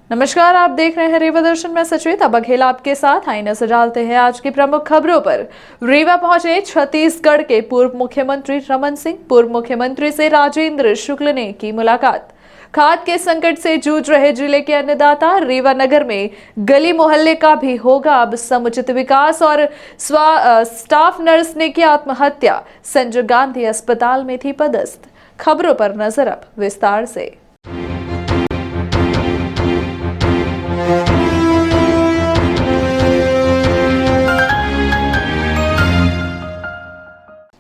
नमस्कार, आप देख रहे हैं रीवा दर्शन में सचेत बघेल आपके साथ। आइए नजर डालते हैं आज की प्रमुख खबरों पर। रीवा पहुंचे छत्तीसगढ़ के पूर्व मुख्यमंत्री रमन सिंह। पूर्व मुख्यमंत्री से राजेंद्र शुक्ल ने की मुलाकात। खाद के संकट से जूझ रहे जिले के अन्नदाता रीवा नगर में गली मोहल्ले का भी होगा अब समुचित विकास। और स्टाफ नर्स ने की आत्महत्या, संजय गांधी अस्पताल में थी पदस्थ। खबरों पर नजर अब विस्तार से।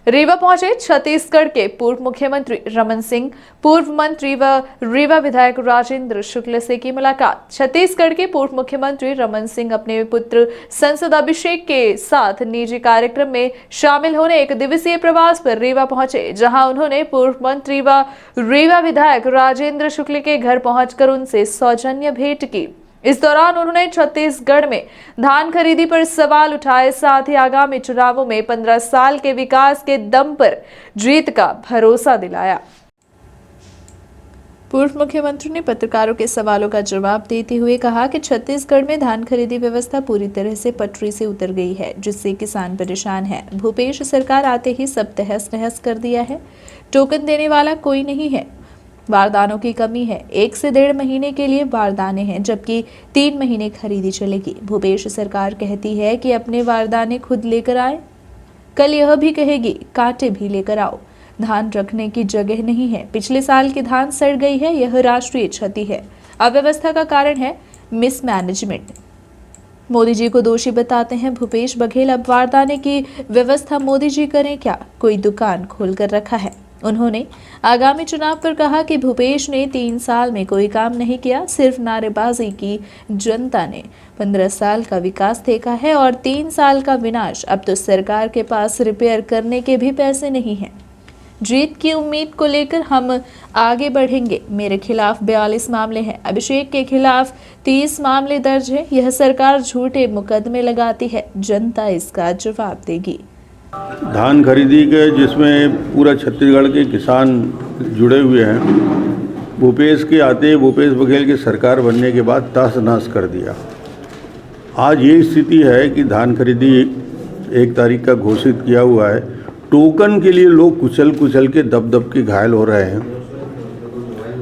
रीवा पहुंचे छत्तीसगढ़ के पूर्व मुख्यमंत्री रमन सिंह। पूर्व मंत्री व रीवा विधायक राजेंद्र शुक्ल से की मुलाकात। छत्तीसगढ़ के पूर्व मुख्यमंत्री रमन सिंह अपने पुत्र संसद अभिषेक के साथ निजी कार्यक्रम में शामिल होने एक दिवसीय प्रवास पर रीवा पहुंचे, जहां उन्होंने पूर्व मंत्री व रीवा विधायक राजेंद्र शुक्ल के घर पहुंचकर उनसे सौजन्य भेंट की। इस दौरान उन्होंने छत्तीसगढ़ में धान खरीदी पर सवाल उठाए, साथ ही आगामी चुनावों में 15 साल के विकास के दम पर जीत का भरोसा दिलाया। पूर्व मुख्यमंत्री ने पत्रकारों के सवालों का जवाब देते हुए कहा कि छत्तीसगढ़ में धान खरीदी व्यवस्था पूरी तरह से पटरी से उतर गई है, जिससे किसान परेशान है। भूपेश सरकार आते ही सब तहस नहस कर दिया है। टोकन देने वाला कोई नहीं है। बारदानों की कमी है। 1 से 1.5 महीने के लिए बारदाने हैं, जबकि 3 महीने खरीदी चलेगी। भूपेश सरकार कहती है कि अपने बारदाने खुद लेकर आए, कल यह भी कहेगी कांटे भी लेकर आओ। धान रखने की जगह नहीं है। पिछले साल की धान सड़ गई है, यह राष्ट्रीय क्षति है। अव्यवस्था का कारण है मिसमैनेजमेंट। मोदी जी को दोषी बताते हैं भूपेश बघेल। अब बारदाने की व्यवस्था मोदी जी करें क्या? कोई दुकान खोलकर रखा है। उन्होंने आगामी चुनाव पर कहा कि भूपेश ने 3 साल में कोई काम नहीं किया, सिर्फ नारेबाजी की। जनता ने 15 साल का विकास देखा है और 3 साल का विनाश। अब तो सरकार के पास रिपेयर करने के भी पैसे नहीं हैं। जीत की उम्मीद को लेकर हम आगे बढ़ेंगे। मेरे खिलाफ 42 मामले हैं, अभिषेक के खिलाफ 30 मामले दर्ज है। यह सरकार झूठे मुकदमे लगाती है, जनता इसका जवाब देगी। धान खरीदी के जिसमें पूरा छत्तीसगढ़ के किसान जुड़े हुए हैं, भूपेश के आते भूपेश बघेल की सरकार बनने के बाद तहस नहस कर दिया। आज ये स्थिति है कि धान खरीदी 1 तारीख का घोषित किया हुआ है। टोकन के लिए लोग कुचल के दब के घायल हो रहे हैं।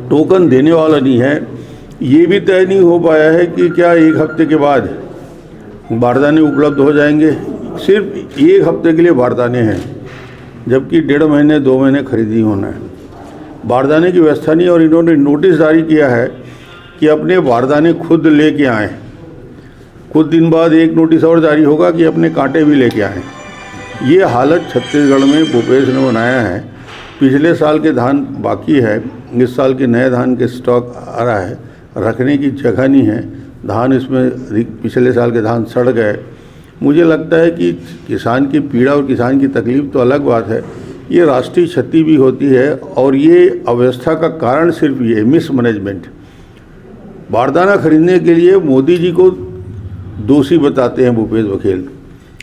टोकन देने वाला नहीं है। ये भी तय नहीं हो पाया है कि क्या 1 हफ्ते के बाद बारदाने उपलब्ध हो जाएंगे। सिर्फ 1 हफ्ते के लिए बारदाने हैं, जबकि 1.5 महीने 2 महीने खरीदी होना है। बारदाने की व्यवस्था नहीं, और इन्होंने नोटिस जारी किया है कि अपने बारदाने खुद लेके आएँ। कुछ दिन बाद एक नोटिस और जारी होगा कि अपने कांटे भी लेके आएँ। ये हालत छत्तीसगढ़ में भूपेश ने बनाया है। पिछले साल के धान बाकी है, इस साल के नए धान के स्टॉक आ रहा है, रखने की जगह नहीं है। धान इसमें पिछले साल के धान सड़ गए। मुझे लगता है कि किसान की पीड़ा और किसान की तकलीफ तो अलग बात है, ये राष्ट्रीय क्षति भी होती है। और ये अव्यवस्था का कारण सिर्फ ये मिसमैनेजमेंट। बारदाना खरीदने के लिए मोदी जी को दोषी बताते हैं भूपेश बघेल।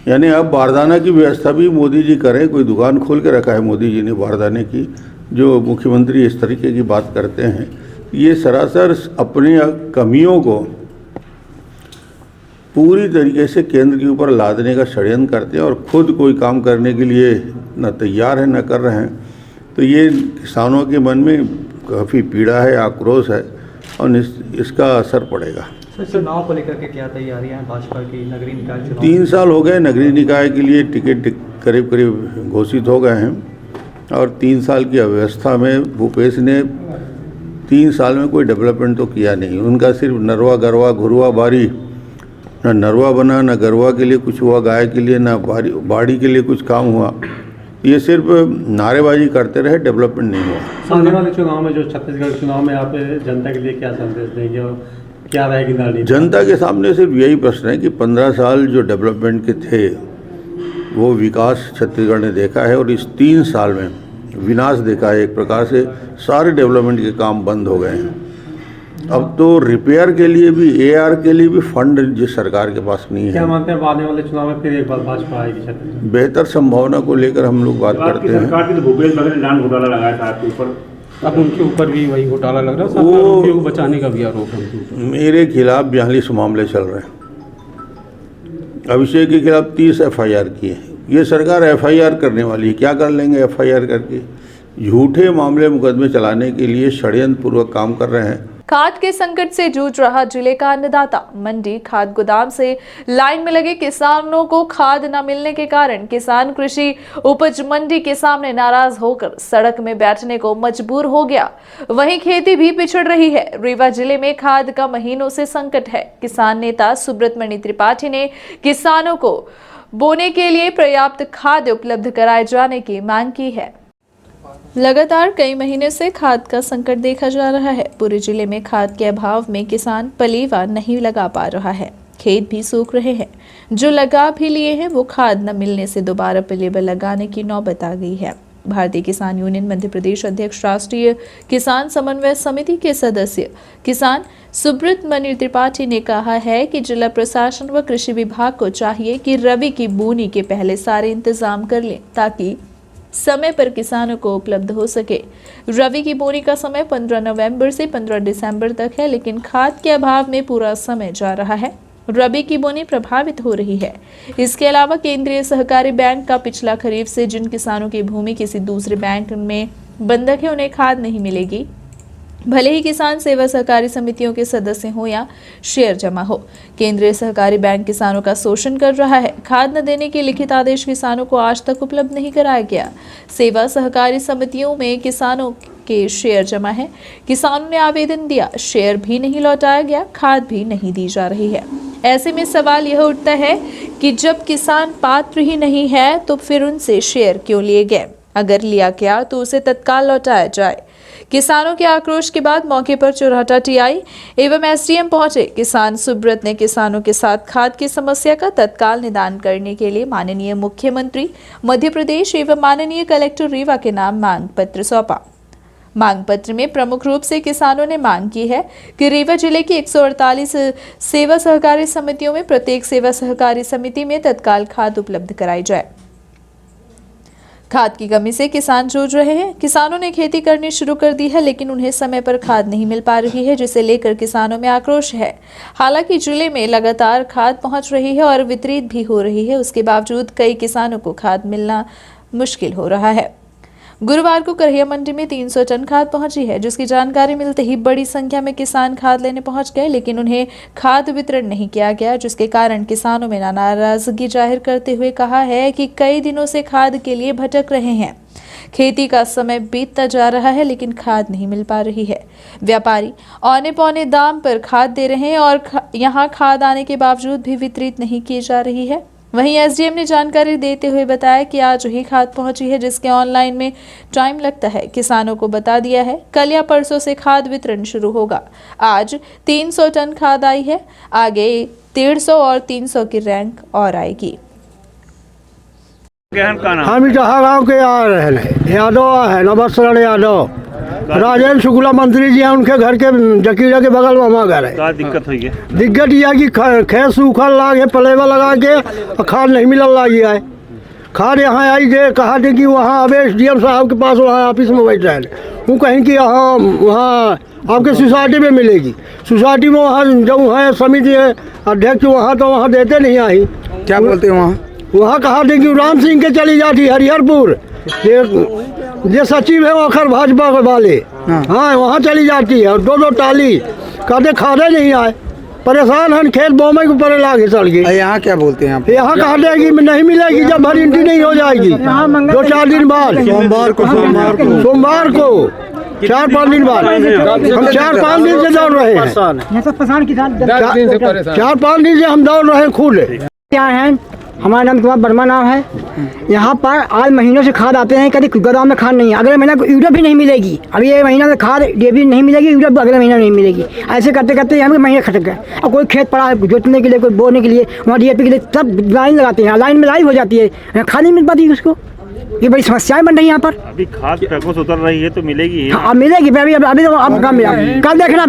यानी अब बारदाना की व्यवस्था भी मोदी जी करें। कोई दुकान खोल के रखा है मोदी जी ने बारदाने की, जो मुख्यमंत्री इस तरीके की बात करते हैं। ये सरासर अपनी कमियों को पूरी तरीके से केंद्र के ऊपर लादने का षड्यंत्र करते हैं, और खुद कोई काम करने के लिए न तैयार है न कर रहे हैं। तो ये किसानों के मन में काफ़ी पीड़ा है, आक्रोश है, और इसका असर पड़ेगा। चुनाव को लेकर के क्या तैयारियां हैं भाजपा की? नगरीय निकाय चुनाव 3 साल हो गए, नगरीय निकाय के लिए टिकट करीब घोषित हो गए हैं, और 3 साल की अव्यवस्था में भूपेश ने 3 साल में कोई डेवलपमेंट तो किया नहीं। उनका सिर्फ नरवा गरवा घुरवा बारी, न नरवा बना, न गरवा के लिए कुछ हुआ, गाय के लिए न बाड़ी के लिए कुछ काम हुआ। ये सिर्फ नारेबाजी करते रहे, डेवलपमेंट नहीं हुआ। आने वाले चुनाव में, जो छत्तीसगढ़ चुनाव में आप जनता के लिए क्या संदेश देंगे और क्या रहेगी रणनीति? जनता के सामने सिर्फ यही प्रश्न है कि 15 साल जो डेवलपमेंट के थे, वो विकास छत्तीसगढ़ ने देखा है, और इस 3 साल में विनाश देखा है। एक प्रकार से सारे डेवलपमेंट के काम बंद हो गए हैं। अब तो रिपेयर के लिए भी, AR के लिए भी फंड जिस सरकार के पास नहीं है। क्या मानते हैं आने वाले चुनाव में फिर एक बार भाजपा आएगी छत्तीसगढ़? बेहतर संभावना को लेकर हम लोग बात करते हैं। सरकार की तो भूपेश बघेल ने लैंड घोटाला लगाया था आपके ऊपर, अब उनके ऊपर भी वही घोटाला लग रहा है, सरकार उनको बचाने का भी आरोप है उनके ऊपर। मेरे खिलाफ 42 मामले चल रहे हैं। अभिषेक के खिलाफ 30 FIR किए। ये सरकार FIR करने वाली है, क्या कर लेंगे FIR करके? झूठे मामले मुकदमे चलाने के लिए षड्यंत्र पूर्वक काम कर रहे हैं। खाद के संकट से जूझ रहा जिले का अन्नदाता। मंडी खाद गोदाम से लाइन में लगे किसानों को खाद न मिलने के कारण किसान कृषि उपज मंडी के सामने नाराज होकर सड़क में बैठने को मजबूर हो गया। वहीं खेती भी पिछड़ रही है। रीवा जिले में खाद का महीनों से संकट है। किसान नेता सुब्रतमणि त्रिपाठी ने किसानों को बोने के लिए पर्याप्त खाद उपलब्ध कराए जाने की मांग की है। लगातार कई महीने से खाद का संकट देखा जा रहा है। पूरे जिले में खाद के अभाव में किसान पलीवा नहीं लगा पा रहा है। खेत भी सूख रहे हैं। जो लगा भी लिए हैं वो खाद न मिलने से दोबारा पलीवा लगाने की नौबत आ गई है। भारतीय किसान यूनियन मध्य प्रदेश अध्यक्ष, राष्ट्रीय किसान समन्वय समिति के सदस्य किसान सुब्रतमणि त्रिपाठी ने कहा है कि जिला प्रशासन व कृषि विभाग को चाहिए कि रबी की बोनी के पहले सारे इंतजाम कर लें ताकि समय पर किसानों को उपलब्ध हो सके। रबी की बोनी का समय 15 नवंबर से 15 दिसंबर तक है, लेकिन खाद के अभाव में पूरा समय जा रहा है। रबी की बोनी प्रभावित हो रही है। इसके अलावा केंद्रीय सहकारी बैंक का पिछला खरीफ से जिन किसानों की भूमि किसी दूसरे बैंक में बंधक है उन्हें खाद नहीं मिलेगी, भले ही किसान सेवा सहकारी समितियों के सदस्य हो या शेयर जमा हो। केंद्रीय सहकारी बैंक किसानों का शोषण कर रहा है। खाद न देने के लिखित आदेश किसानों को आज तक उपलब्ध नहीं कराया गया। सेवा सहकारी समितियों में किसानों के शेयर जमा है। किसानों ने आवेदन दिया, शेयर भी नहीं लौटाया गया, खाद भी नहीं दी जा रही है। ऐसे में सवाल यह उठता है कि जब किसान पात्र ही नहीं है तो फिर उनसे शेयर क्यों लिए गए? अगर लिया गया तो उसे तत्काल लौटाया जाए। किसानों के आक्रोश के बाद मौके पर चुराटा टीआई एवं एसडीएम पहुंचे। किसान सुब्रत ने किसानों के साथ खाद की समस्या का तत्काल निदान करने के लिए माननीय मुख्यमंत्री मध्य प्रदेश एवं माननीय कलेक्टर रीवा के नाम मांग पत्र सौंपा। मांग पत्र में प्रमुख रूप से किसानों ने मांग की है कि रीवा जिले की 148 सेवा सहकारी समितियों में प्रत्येक सेवा सहकारी समिति में तत्काल खाद उपलब्ध कराई जाए। खाद की कमी से किसान जूझ रहे हैं। किसानों ने खेती करनी शुरू कर दी है, लेकिन उन्हें समय पर खाद नहीं मिल पा रही है, जिसे लेकर किसानों में आक्रोश है। हालांकि जिले में लगातार खाद पहुंच रही है और वितरित भी हो रही है, उसके बावजूद कई किसानों को खाद मिलना मुश्किल हो रहा है। गुरुवार को करहिया मंडी में 300 टन खाद पहुंची है, जिसकी जानकारी मिलते ही बड़ी संख्या में किसान खाद लेने पहुंच गए, लेकिन उन्हें खाद वितरण नहीं किया गया, जिसके कारण किसानों में नाराजगी जाहिर करते हुए कहा है कि कई दिनों से खाद के लिए भटक रहे हैं। खेती का समय बीतता जा रहा है, लेकिन खाद नहीं मिल पा रही है। व्यापारी औने पौने दाम पर खाद दे रहे हैं और यहाँ खाद आने के बावजूद भी वितरित नहीं की जा रही है। वहीं एसडीएम ने जानकारी देते हुए बताया कि आज ही खाद पहुंची है, जिसके ऑनलाइन में टाइम लगता है। किसानों को बता दिया है कल या परसों से खाद वितरण शुरू होगा। आज 300 टन खाद आई है, आगे 150 और 300 की रैंक और आएगी। हम जहाँ गाँव के आ रहे हैं, यादव है, नवशरण यादव, राजेंद्र शुक्ला मंत्री जी हैं, उनके घर के जकीरा के बगल में हमारा घर है। क्या दिक्कत हुई है? दिक्कत यह है कि खेत सूखल लागे, पलेवा लगा के खाद नहीं मिल रही है। खाद यहाँ आई जे कहा थे कि वहाँ अब एसडीएम साहब के पास वहाँ ऑफिस में बैठ रहे हैं, वो कहें कि यहाँ वहाँ आपके सोसाइटी में मिलेगी। सोसाइटी में वहाँ जब है समिति अध्यक्ष वहाँ तो वहाँ देते नहीं आई। क्या बोलते हैं वहाँ कहा थे कि राम सिंह के चली जाती हरिहरपुर, ये सचिव है वखर भाजपा वाले, हाँ वहाँ चली जाती है और 2-2 टाली कहते खादे नहीं आए। परेशान हैं, खेत बोमे के ऊपर लागे सड़ गए। यहाँ क्या बोलते हैं आप? यहाँ कहते हैं कि नहीं मिलेगी जब भरी एंट्री नहीं हो जाएगी 2-4 दिन बाद, सोमवार को 4-5 दिन बाद। हम 4-5 दिन से दौड़ रहे हैं, 4-5 दिन से हम दौड़ रहे हैं खुद। क्या है, हमारा नाम कुमार वर्मा नाम है। यहाँ पर आज महीनों से खाद आते हैं, कभी गोदाम में खाद नहीं है। अगले महीना को यूरिया भी नहीं मिलेगी। अभी ये महीना में खाद डीएपी नहीं मिलेगी, यूरिया अगले महीना नहीं मिलेगी। ऐसे करते करते यहाँ महीने खटक गए। और कोई खेत पड़ा है जोतने के लिए, कोई बोने के लिए, वहाँ डीएपी के लिए सब लाइन लगाते हैं, लाइन में लाइव हो जाती है, खाद नहीं मिल पाती है उसको। ये बड़ी समस्याएं बन रही हैं यहाँ पर। अभी खाद ट्रकों से उतर रही है तो मिलेगी ही। अब मिलेगी अभी तो अब कम मिला, कल देखना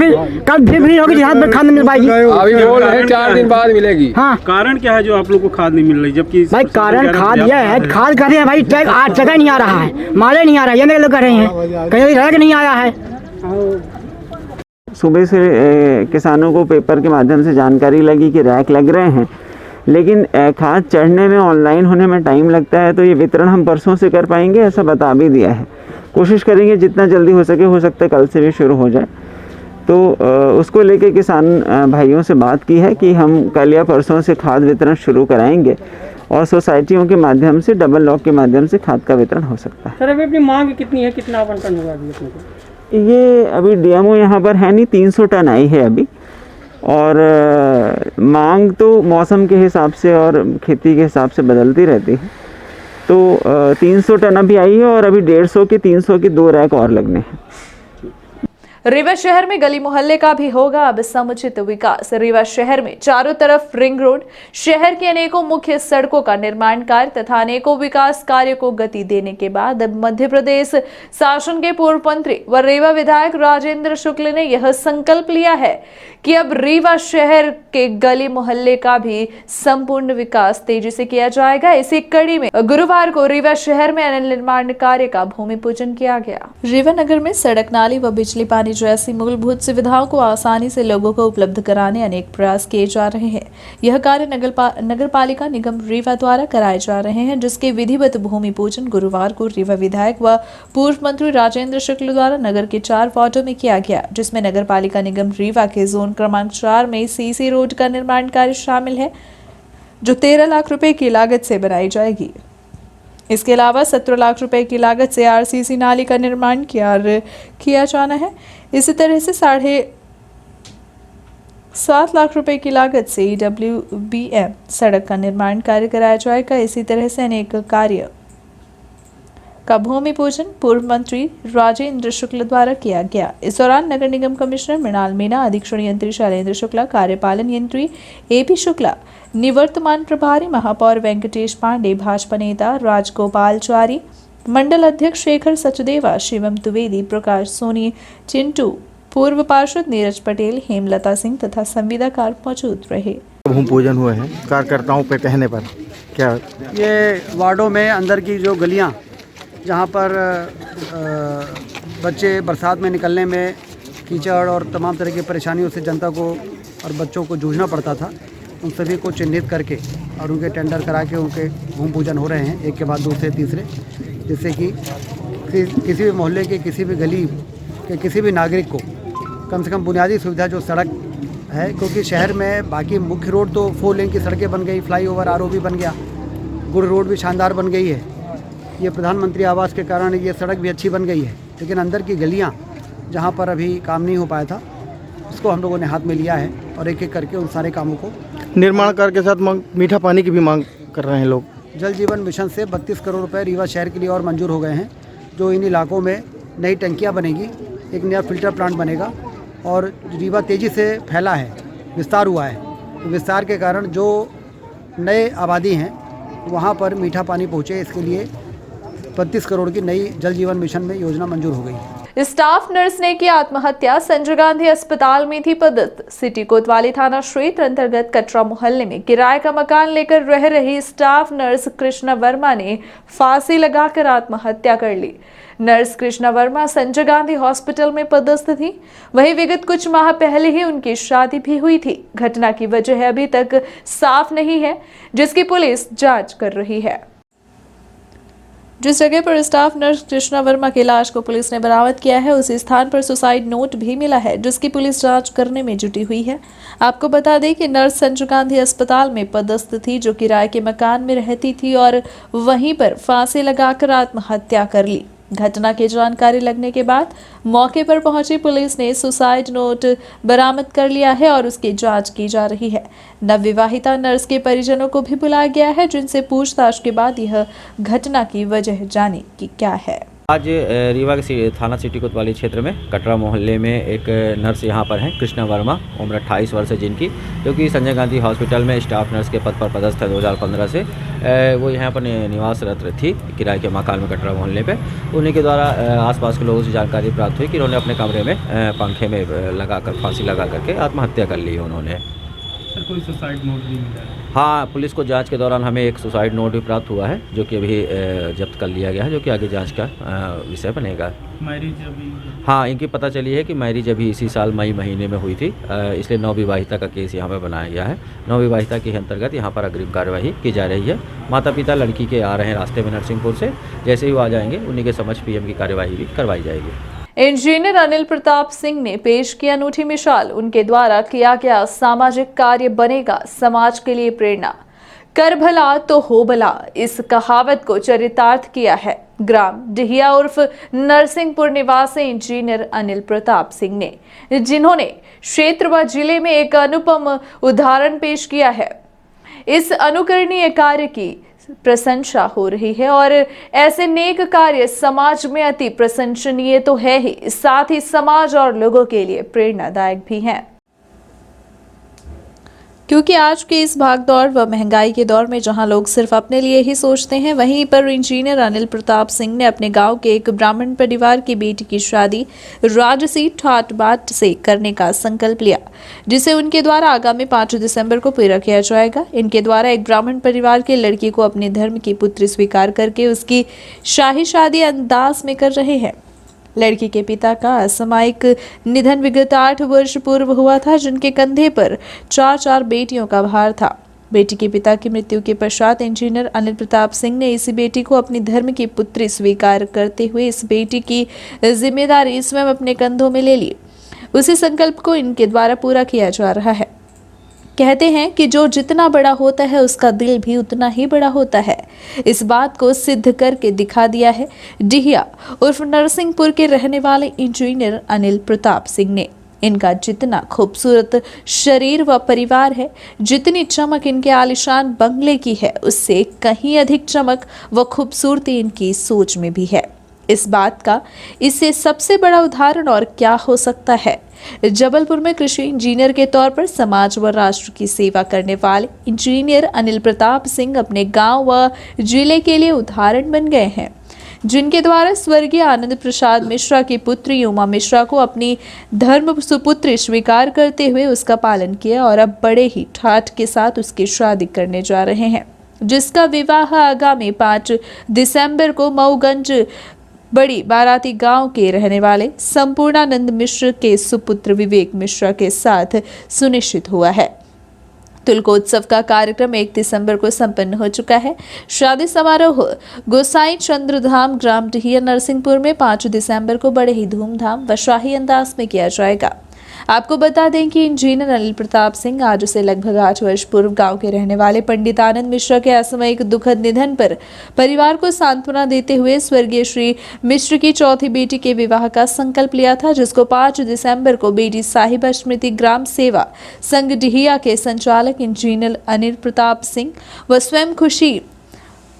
कल फिर भी होगी जहाँ पर खाद नहीं मिल पाएगी। अभी बोल रहे हैं 4 दिन बाद मिलेगी। हाँ, कारण क्या है जो आप लोग को खाद नहीं मिल रही, जबकि भाई कारण खाद यह है, खाद कर रहे हैं भाई, ट्रक आज जगह नहीं आ रहा है, माले नहीं आ रहा है, ये मेरे लोग कर रहे हैं, कहीं रैक नहीं आया है। सुबह से किसानों को पेपर के माध्यम से जानकारी लगी कि रैक लग रहे हैं, लेकिन खाद चढ़ने में, ऑनलाइन होने में टाइम लगता है, तो ये वितरण हम परसों से कर पाएंगे ऐसा बता भी दिया है। कोशिश करेंगे जितना जल्दी हो सकता है कल से भी शुरू हो जाए। तो उसको लेके किसान भाइयों से बात की है कि हम कल या परसों से खाद वितरण शुरू कराएंगे और सोसाइटियों के माध्यम से, डबल लॉक के माध्यम से खाद का वितरण हो सकता है। सर अभी अपनी मांग कितनी है, कितना आवंटन होगा अभी अपने को? ये अभी डीएमओ यहाँ पर है नहीं, 300 टन आई है अभी, और मांग तो मौसम के हिसाब से और खेती के हिसाब से बदलती रहती है। तो 300 टन अभी आई है और अभी 150 के 300 के 2 रैक और लगने हैं। रीवा शहर में गली मोहल्ले का भी होगा अब समुचित विकास। रीवा शहर में चारों तरफ रिंग रोड, शहर की अनेकों मुख्य सड़कों का निर्माण कार्य तथा अनेकों विकास कार्यों को गति देने के बाद अब मध्य प्रदेश शासन के पूर्व मंत्री व रीवा विधायक राजेंद्र शुक्ल ने यह संकल्प लिया है कि अब रीवा शहर के गली मोहल्ले का भी संपूर्ण विकास तेजी से किया जाएगा। इसी कड़ी में गुरुवार को रीवा शहर में अनिल निर्माण कार्य का भूमि पूजन किया गया। रीवा नगर में सड़क, नाली व बिजली पानी जैसी मूलभूत सुविधाओं को आसानी से लोगों को उपलब्ध कराने अनेक प्रयास किए जा रहे हैं। यह कार्य नगर पालिका निगम रीवा द्वारा कराए जा रहे हैं, जिसके विधिवत भूमि पूजन गुरुवार को रीवा विधायक व पूर्व मंत्री राजेंद्र शुक्ल द्वारा नगर के 4 वार्डों में किया गया, जिसमें नगर पालिका निगम रीवा के जोन क्रमांक 4 में सीसी रोड का निर्माण कार्य शामिल है, जो 13 लाख रुपए की लागत से बनाई जाएगी। इसके अलावा 17 लाख रुपए की लागत से आरसीसी नाली का निर्माण किया जाना है। इसी तरह से 7.5 लाख रुपए की लागत से EWBM सड़क का निर्माण कार्य कराया जाएगा। इसी तरह से अनेक कार्य का भूमि पूजन पूर्व मंत्री राजेंद्र शुक्ल द्वारा किया गया। इस दौरान नगर निगम कमिश्नर मृणाल मीणा, अधीक्षण यंत्री शैलेंद्र शुक्ला, कार्यपालन यंत्री AP शुक्ला, निवर्तमान प्रभारी महापौर वेंकटेश पांडे, भाजपा नेता राजगोपालचारी, मंडल अध्यक्ष शेखर सचदेवा, शिवम द्विवेदी, प्रकाश सोनी, चिंटू, पूर्व पार्षद नीरज पटेल, हेमलता सिंह तथा संविदाकार मौजूद रहे। भूमि पूजन हुए हैं कार्यकर्ताओं के कहने पर। क्या ये वार्डों में अंदर की जो गलियां जहाँ पर बच्चे बरसात में निकलने में कीचड़ और तमाम तरह की परेशानियों से जनता को और बच्चों को जूझना पड़ता था, उन सभी को चिन्हित करके और उनके टेंडर करा के उनके भूमि पूजन हो रहे हैं, एक के बाद दूसरे तीसरे, जिससे कि किसी भी मोहल्ले के, किसी भी गली के किसी भी नागरिक को कम से कम बुनियादी सुविधा जो सड़क है, क्योंकि शहर में बाकी मुख्य रोड तो 4 लेन की सड़कें बन गई, फ्लाईओवर RO भी बन गया, गुड़ रोड भी शानदार बन गई है, ये प्रधानमंत्री आवास के कारण ये सड़क भी अच्छी बन गई है, लेकिन अंदर की गलियाँ जहाँ पर अभी काम नहीं हो पाया था, उसको हम लोगों ने हाथ में लिया है और एक एक करके उन सारे कामों को निर्माण कार्य के साथ मीठा पानी की भी मांग कर रहे हैं लोग। जल जीवन मिशन से 32 करोड़ रुपए रीवा शहर के लिए और मंजूर हो गए हैं, जो इन इलाकों में नई टंकियाँ बनेगी, एक नया फिल्टर प्लांट बनेगा और रीवा तेज़ी से फैला है, विस्तार हुआ है, तो विस्तार के कारण जो नए आबादी हैं वहाँ पर मीठा पानी पहुँचे, इसके लिए 32 करोड़ की नई जल जीवन मिशन में योजना मंजूर हो गई। स्टाफ नर्स ने की आत्महत्या, संजय गांधी अस्पताल में थी पदस्थ। सिटी कोतवाली थाना क्षेत्र अंतर्गत कटरा मोहल्ले में किराए का मकान लेकर रह रही स्टाफ नर्स कृष्णा वर्मा ने फांसी लगाकर आत्महत्या कर ली। नर्स कृष्णा वर्मा संजय गांधी हॉस्पिटल में पदस्थ थी। वहीं विगत कुछ माह पहले ही उनकी शादी भी हुई थी। घटना की वजह अभी तक साफ नहीं है, जिसकी पुलिस जांच कर रही है। जिस जगह पर स्टाफ नर्स कृष्णा वर्मा की लाश को पुलिस ने बरामद किया है, उसी स्थान पर सुसाइड नोट भी मिला है, जिसकी पुलिस जांच करने में जुटी हुई है। आपको बता दें कि नर्स संजय गांधी अस्पताल में पदस्थ थी, जो किराए के मकान में रहती थी और वहीं पर फांसी लगाकर आत्महत्या कर ली। घटना की जानकारी लगने के बाद मौके पर पहुंची पुलिस ने सुसाइड नोट बरामद कर लिया है और उसकी जांच की जा रही है। नवविवाहिता नर्स के परिजनों को भी बुलाया गया है, जिनसे पूछताछ के बाद यह घटना की वजह जाने की क्या है। आज रीवा के थाना सिटी कोतवाली क्षेत्र में कटरा मोहल्ले में एक नर्स यहाँ पर हैं, कृष्णा वर्मा, उम्र 28 वर्ष है जिनकी, जो कि संजय गांधी हॉस्पिटल में स्टाफ नर्स के पद पर पदस्थ है 2015 से। वो यहाँ पर निवासरत थी किराए के मकान में कटरा मोहल्ले पे। उन्हीं के द्वारा आसपास के लोगों से जानकारी प्राप्त हुई कि उन्होंने अपने कमरे में पंखे में लगाकर फांसी लगा करके आत्महत्या कर ली उन्होंने। सर कोई सुसाइड नोट भी मिला है? हाँ, पुलिस को जांच के दौरान हमें एक सुसाइड नोट भी प्राप्त हुआ है, जो कि अभी जब्त कर लिया गया है, जो कि आगे जांच का विषय बनेगा। मैरिज अभी? हाँ, इनकी पता चली है कि मैरिज अभी इसी साल मई महीने में हुई थी, इसलिए नवविवाहिता का केस यहाँ पर बनाया गया है। नवविवाहिता के अंतर्गत यहाँ पर अग्रिम कार्यवाही की जा रही है। माता पिता लड़की के आ रहे हैं रास्ते में नरसिंहपुर से, जैसे ही वो आ जाएंगे उन्हीं के समक्ष पीएम की कार्यवाही भी करवाई जाएगी। इंजीनियर अनिल प्रताप सिंह ने पेश की अनूठी मिसाल। उनके द्वारा किया गया सामाजिक कार्य बनेगा समाज के लिए प्रेरणा। कर भला तो हो भला, इस कहावत को चरितार्थ किया है ग्राम डिहिया उर्फ नरसिंहपुर निवासी इंजीनियर अनिल प्रताप सिंह ने, जिन्होंने क्षेत्र व जिले में एक अनुपम उदाहरण पेश किया है। इस अनुकरणीय कार्य की प्रशंसा हो रही है और ऐसे नेक कार्य समाज में अति प्रशंसनीय तो है ही, साथ ही समाज और लोगों के लिए प्रेरणादायक भी हैं। क्योंकि आज के इस भागदौड़ व महंगाई के दौर में जहां लोग सिर्फ अपने लिए ही सोचते हैं, वहीं पर इंजीनियर अनिल प्रताप सिंह ने अपने गांव के एक ब्राह्मण परिवार की बेटी की शादी राजसी ठाट बाट से करने का संकल्प लिया, जिसे उनके द्वारा आगामी 5 दिसंबर को पूरा किया जाएगा। इनके द्वारा एक ब्राह्मण परिवार के लड़की को अपने धर्म की पुत्री स्वीकार करके उसकी शाही शादी अंदाज में कर रहे हैं। लड़की के पिता का असामयिक निधन विगत 8 वर्ष पूर्व हुआ था, जिनके कंधे पर 4 बेटियों का भार था। बेटी के पिता की मृत्यु के पश्चात इंजीनियर अनिल प्रताप सिंह ने इस बेटी को अपनी धर्म की पुत्री स्वीकार करते हुए इस बेटी की जिम्मेदारी स्वयं अपने कंधों में ले ली। उसी संकल्प को इनके द्वारा पूरा किया जा रहा है। कहते हैं कि जो जितना बड़ा होता है उसका दिल भी उतना ही बड़ा होता है। इस बात को सिद्ध करके दिखा दिया है डिहिया उर्फ नरसिंहपुर के रहने वाले इंजीनियर अनिल प्रताप सिंह ने। इनका जितना खूबसूरत शरीर व परिवार है, जितनी चमक इनके आलिशान बंगले की है, उससे कहीं अधिक चमक व खूबसूरती इनकी सोच में भी है। इस बात का इससे सबसे बड़ा उदाहरण और क्या हो सकता है। जबलपुर में कृषि इंजीनियर के तौर पर समाज व राष्ट्र की सेवा करने वाले इंजीनियर अनिल प्रताप सिंह अपने गांव व जिले के लिए उदाहरण बन गए हैं, जिनके द्वारा स्वर्गीय आनंद प्रसाद मिश्रा की पुत्री उमा मिश्रा को अपनी धर्म सुपुत्री स्वीकार करते हुए उसका पालन किया और अब बड़े ही ठाठ के साथ उसकी शादी करने जा रहे हैं, जिसका विवाह आगामी 5 दिसंबर को मऊगंज बड़ी बाराती गांव के रहने वाले संपूर्णानंद मिश्र के सुपुत्र विवेक मिश्रा के साथ सुनिश्चित हुआ है। तिलकोत्सव का कार्यक्रम 1 दिसंबर को संपन्न हो चुका है। शादी समारोह गोसाई चंद्रधाम ग्राम डिहिया नरसिंहपुर में 5 दिसंबर को बड़े ही धूमधाम व शाही अंदाज में किया जाएगा। आपको बता दें कि इंजीनियर अनिल प्रताप सिंह आज से लगभग 8 वर्ष पूर्व गांव के रहने वाले पंडित आनंद मिश्रा के असामयिक दुखद निधन पर परिवार को सांत्वना देते हुए स्वर्गीय श्री मिश्र की चौथी बेटी के विवाह का संकल्प लिया था, जिसको 5 दिसंबर को बेटी साहिबा स्मृति ग्राम सेवा संघ डिहिया के संचालक इंजीनियर अनिल प्रताप सिंह व स्वयं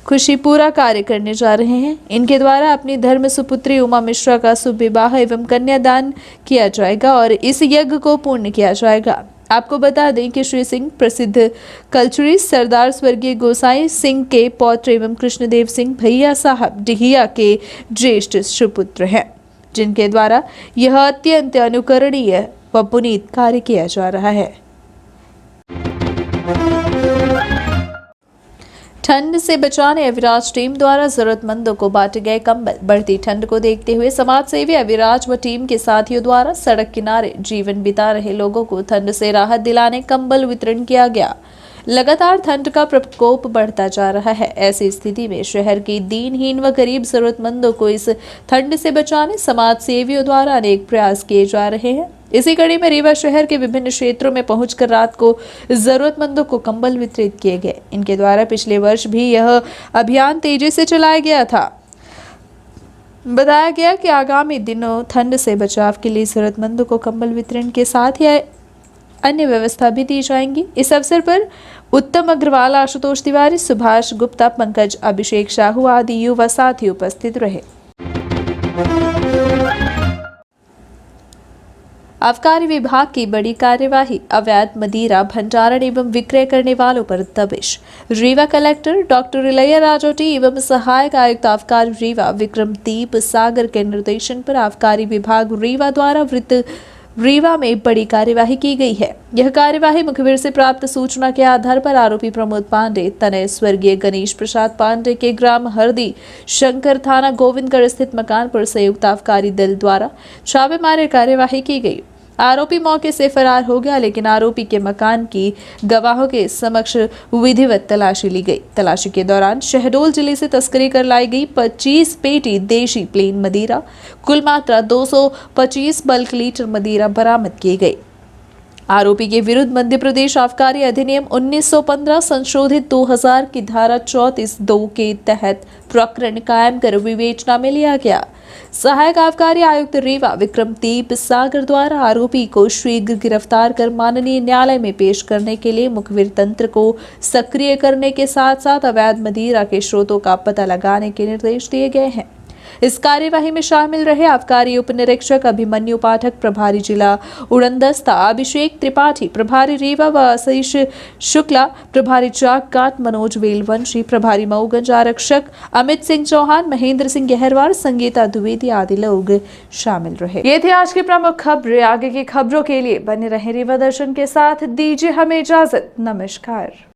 खुशी पूरा कार्य करने जा रहे हैं। इनके द्वारा अपनी धर्म सुपुत्री उमा मिश्रा का शुभ विवाह एवं कन्यादान किया जाएगा और इस यज्ञ को पूर्ण किया जाएगा। आपको बता दें कि श्री सिंह प्रसिद्ध कल्चरिस्ट सरदार स्वर्गीय गोसाई सिंह के पौत्र एवं कृष्णदेव सिंह भैया साहब डिहिया के ज्येष्ठ सुपुत्र हैं, जिनके द्वारा यह अत्यंत अनुकरणीय व पुनीत कार्य किया जा रहा है। ठंड से बचाने अविराज टीम द्वारा जरूरतमंदों को बांटे गए कंबल। बढ़ती ठंड को देखते हुए समाज सेवी अविराज व टीम के साथियों द्वारा सड़क किनारे जीवन बिता रहे लोगों को ठंड से राहत दिलाने कंबल वितरण किया गया। लगातार ठंड का प्रकोप बढ़ता जा रहा है। ऐसी स्थिति में शहर की दीनहीन व गरीब जरूरतमंदों को इस ठंड से बचाने समाज सेवियों द्वारा अनेक प्रयास किए जा रहे हैं। इसी कड़ी में रीवा शहर के विभिन्न क्षेत्रों में पहुंचकर रात को जरूरतमंदों को कंबल वितरित किए गए। इनके द्वारा पिछले वर्ष भी यह अभियान तेजी से चलाया गया था। बताया गया कि आगामी दिनों ठंड से बचाव के लिए जरूरतमंदों को कंबल वितरण के साथ ही अन्य व्यवस्था भी दी जाएंगी। इस अवसर पर उत्तम अग्रवाल, आशुतोष तिवारी, सुभाष गुप्ता, पंकज, अभिषेक साहू आदि युवा साथी उपस्थित रहे। आबकारी विभाग की बड़ी कार्यवाही, अवैध मदिरा भंडारण एवं विक्रय करने वालों पर दबिश। रीवा कलेक्टर डॉक्टर इलैया राजोटी एवं सहायक आयुक्त आबकारी रीवा विक्रमदीप सागर के निर्देशन पर आबकारी विभाग रीवा द्वारा वृत्त रीवा में बड़ी कार्यवाही की गई है। यह कार्यवाही मुखबिर से प्राप्त सूचना के आधार पर आरोपी प्रमोद पांडे तनय स्वर्गीय गणेश प्रसाद पांडे के ग्राम हरदी शंकर थाना गोविंदगढ़ स्थित मकान पर संयुक्त आबकारी दल द्वारा छापेमारी कार्यवाही की गई। आरोपी मौके से फरार हो गया, लेकिन आरोपी के मकान की गवाहों के समक्ष विधिवत तलाशी ली गई। तलाशी के दौरान शहडोल जिले से तस्करी कर लाई गई 25 पेटी देशी प्लेन मदिरा, कुल मात्रा 225 बल्क लीटर मदिरा बरामद की गई। आरोपी के विरुद्ध मध्य प्रदेश आबकारी अधिनियम 1915 संशोधित 2000 की धारा 34(2) के तहत प्रकरण कायम कर विवेचना में लिया गया। सहायक आबकारी आयुक्त रीवा विक्रमदीप सागर द्वारा आरोपी को शीघ्र गिरफ्तार कर माननीय न्यायालय में पेश करने के लिए मुखबिर तंत्र को सक्रिय करने के साथ साथ अवैध मदिरा के स्रोतों का पता लगाने के निर्देश दिए गए हैं। इस कार्यवाही में शामिल रहे आबकारी उप निरीक्षक अभिमन्यु पाठक, प्रभारी जिला उड़नदस्ता अभिषेक त्रिपाठी, प्रभारी रीवा व आशीष शुक्ला, प्रभारी चाकघाट मनोज वेलवंशी, प्रभारी मऊगंज आरक्षक अमित सिंह चौहान, महेंद्र सिंह गहरवार, संगीता द्विवेदी आदि लोग शामिल रहे। ये थी आज की प्रमुख खबरें। आगे की खबरों के लिए बने रहे रीवा दर्शन के साथ। दीजिए हमें इजाजत। नमस्कार।